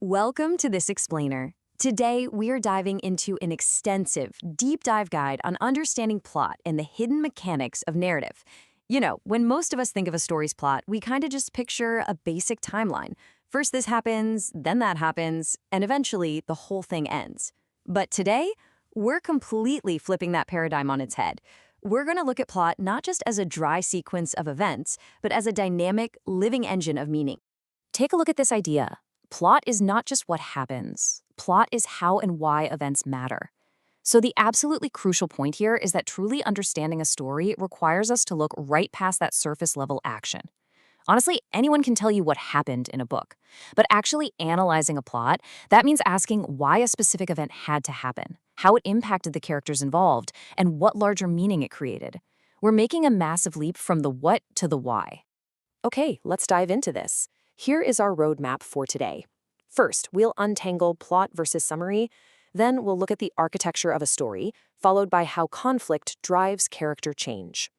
Welcome to This Explainer. Today, we are diving into an extensive, deep dive guide on understanding plot and the hidden mechanics of narrative. You know, when most of us think of a story's plot, we kind of just picture a basic timeline. First this happens, then that happens, and eventually the whole thing ends. But today, we're completely flipping that paradigm on its head. We're going to look at plot not just as a dry sequence of events, but as a dynamic, living engine of meaning. Take a look at this idea. Plot is not just what happens. Plot is how and why events matter. So the absolutely crucial point here is that truly understanding a story requires us to look right past that surface level action. Honestly, anyone can tell you what happened in a book. But actually analyzing a plot, that means asking why a specific event had to happen, how it impacted the characters involved, and what larger meaning it created. We're making a massive leap from the what to the why. Okay, let's dive into this. Here is our roadmap for today. First, we'll untangle plot versus summary. Then we'll look at the architecture of a story, followed by how conflict drives character change.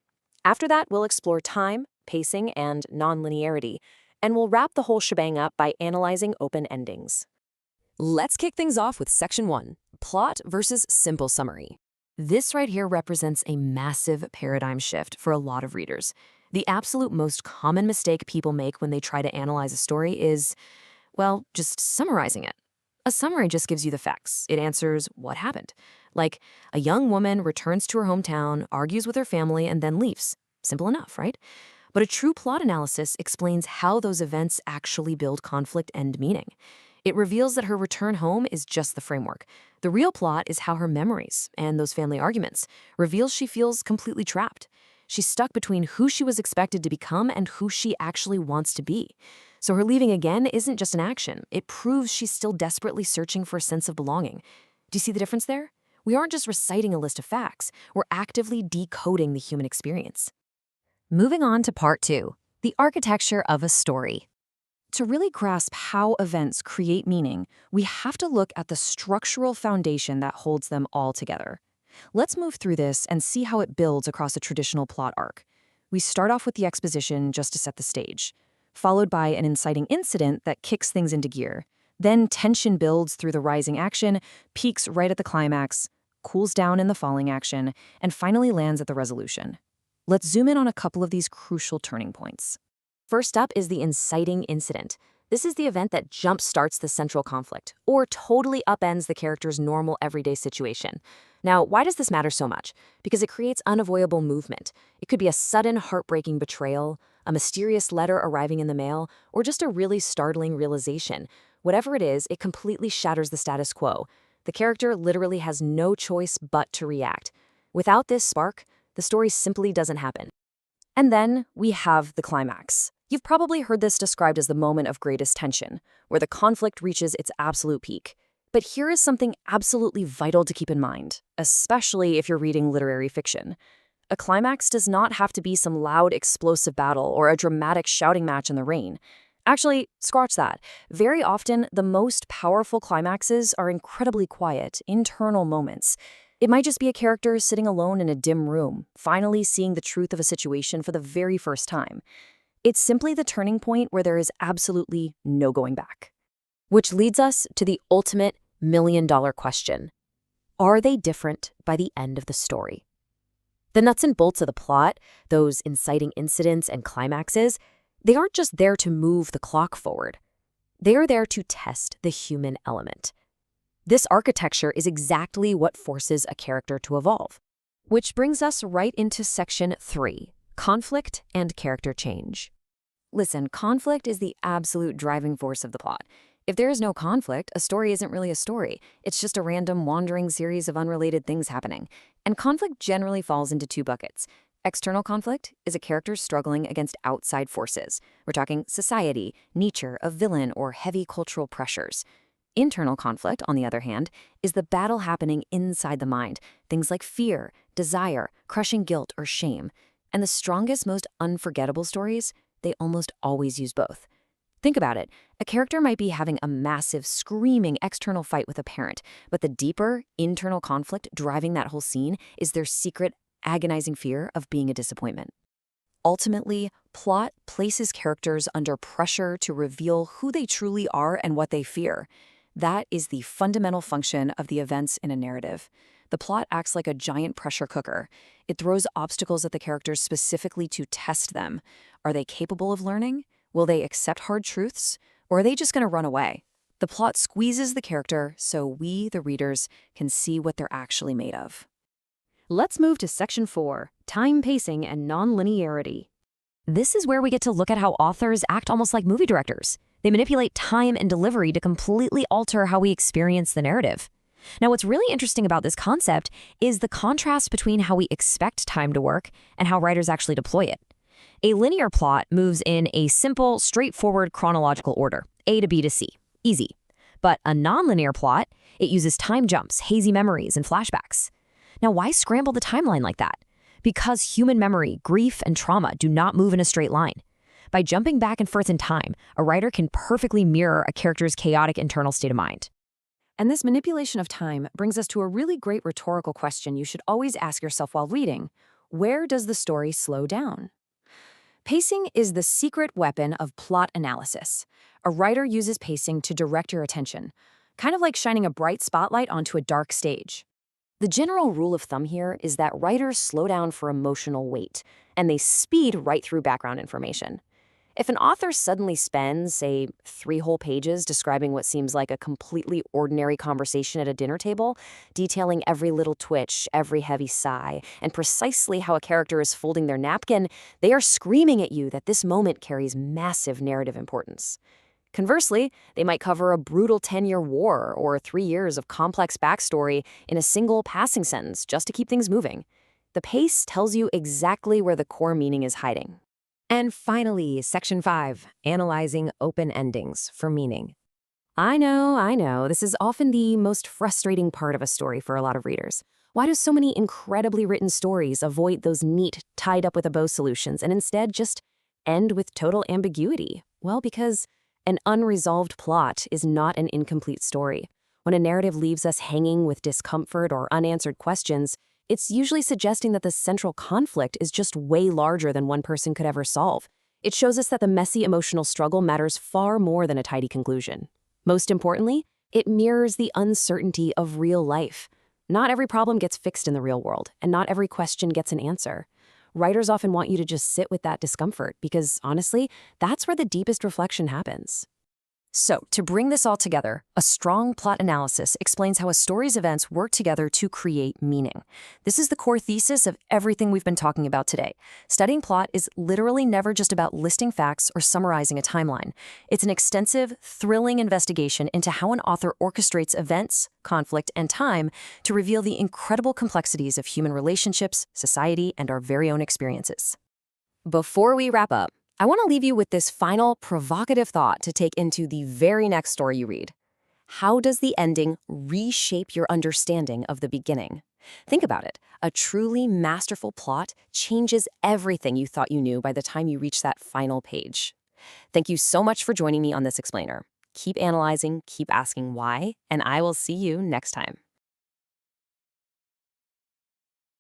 After that, we'll explore time, pacing, and nonlinearity, and we'll wrap the whole shebang up by analyzing open endings. Let's kick things off with Section 1, Plot versus Simple Summary. This right here represents a massive paradigm shift for a lot of readers. The absolute most common mistake people make when they try to analyze a story is, well, just summarizing it. A summary just gives you the facts. It answers what happened. Like, a young woman returns to her hometown, argues with her family, and then leaves. Simple enough, right? But a true plot analysis explains how those events actually build conflict and meaning. It reveals that her return home is just the framework. The real plot is how her memories, and those family arguments, reveals she feels completely trapped. She's stuck between who she was expected to become and who she actually wants to be. So her leaving again isn't just an action. It proves she's still desperately searching for a sense of belonging. Do you see the difference there? We aren't just reciting a list of facts. We're actively decoding the human experience. Moving on to part 2, the architecture of a story. To really grasp how events create meaning, we have to look at the structural foundation that holds them all together. Let's move through this and see how it builds across a traditional plot arc. We start off with the exposition just to set the stage, followed by an inciting incident that kicks things into gear. Then tension builds through the rising action, peaks right at the climax, cools down in the falling action, and finally lands at the resolution. Let's zoom in on a couple of these crucial turning points. First up is the inciting incident. This is the event that jump-starts the central conflict, or totally upends the character's normal everyday situation. Now, why does this matter so much? Because it creates unavoidable movement. It could be a sudden heartbreaking betrayal, a mysterious letter arriving in the mail, or just a really startling realization. Whatever it is, it completely shatters the status quo. The character literally has no choice but to react. Without this spark, the story simply doesn't happen. And then we have the climax. You've probably heard this described as the moment of greatest tension, where the conflict reaches its absolute peak. But here is something absolutely vital to keep in mind, especially if you're reading literary fiction. A climax does not have to be some loud, explosive battle or a dramatic shouting match in the rain. Actually, scratch that. Very often, the most powerful climaxes are incredibly quiet, internal moments. It might just be a character sitting alone in a dim room, finally seeing the truth of a situation for the very first time. It's simply the turning point where there is absolutely no going back. Which leads us to the ultimate million-dollar question. Are they different by the end of the story? The nuts and bolts of the plot, those inciting incidents and climaxes, they aren't just there to move the clock forward. They are there to test the human element. This architecture is exactly what forces a character to evolve. Which brings us right into Section 3, Conflict and Character Change. Listen, conflict is the absolute driving force of the plot. If there is no conflict, a story isn't really a story. It's just a random, wandering series of unrelated things happening. And conflict generally falls into 2 buckets. External conflict is a character struggling against outside forces. We're talking society, nature, a villain, or heavy cultural pressures. Internal conflict, on the other hand, is the battle happening inside the mind. Things like fear, desire, crushing guilt, or shame. And the strongest, most unforgettable stories, they almost always use both. Think about it. A character might be having a massive, screaming external fight with a parent, but the deeper, internal conflict driving that whole scene is their secret, agonizing fear of being a disappointment. Ultimately, plot places characters under pressure to reveal who they truly are and what they fear. That is the fundamental function of the events in a narrative. The plot acts like a giant pressure cooker. It throws obstacles at the characters specifically to test them. Are they capable of learning? Will they accept hard truths? Or are they just going to run away? The plot squeezes the character so we, the readers, can see what they're actually made of. Let's move to Section 4, Time Pacing and Nonlinearity. This is where we get to look at how authors act almost like movie directors. They manipulate time and delivery to completely alter how we experience the narrative. Now, what's really interesting about this concept is the contrast between how we expect time to work and how writers actually deploy it. A linear plot moves in a simple, straightforward chronological order, A to B to C. Easy. But a nonlinear plot, it uses time jumps, hazy memories, and flashbacks. Now, why scramble the timeline like that? Because human memory, grief, and trauma do not move in a straight line. By jumping back and forth in time, a writer can perfectly mirror a character's chaotic internal state of mind. And this manipulation of time brings us to a really great rhetorical question you should always ask yourself while reading. Where does the story slow down? Pacing is the secret weapon of plot analysis. A writer uses pacing to direct your attention, kind of like shining a bright spotlight onto a dark stage. The general rule of thumb here is that writers slow down for emotional weight, and they speed right through background information. If an author suddenly spends, say, 3 whole pages describing what seems like a completely ordinary conversation at a dinner table, detailing every little twitch, every heavy sigh, and precisely how a character is folding their napkin, they are screaming at you that this moment carries massive narrative importance. Conversely, they might cover a brutal 10-year war or 3 years of complex backstory in a single passing sentence just to keep things moving. The pace tells you exactly where the core meaning is hiding. And finally, Section 5, Analyzing Open Endings for Meaning. I know, this is often the most frustrating part of a story for a lot of readers. Why do so many incredibly written stories avoid those neat, tied-up-with-a-bow solutions and instead just end with total ambiguity? Well, because an unresolved plot is not an incomplete story. When a narrative leaves us hanging with discomfort or unanswered questions, it's usually suggesting that the central conflict is just way larger than one person could ever solve. It shows us that the messy emotional struggle matters far more than a tidy conclusion. Most importantly, it mirrors the uncertainty of real life. Not every problem gets fixed in the real world, and not every question gets an answer. Writers often want you to just sit with that discomfort because, honestly, that's where the deepest reflection happens. So, to bring this all together, a strong plot analysis explains how a story's events work together to create meaning. This is the core thesis of everything we've been talking about today. Studying plot is literally never just about listing facts or summarizing a timeline. It's an extensive, thrilling investigation into how an author orchestrates events, conflict, and time to reveal the incredible complexities of human relationships, society, and our very own experiences. Before we wrap up, I want to leave you with this final provocative thought to take into the very next story you read. How does the ending reshape your understanding of the beginning? Think about it. A truly masterful plot changes everything you thought you knew by the time you reach that final page. Thank you so much for joining me on this explainer. Keep analyzing, keep asking why, and I will see you next time.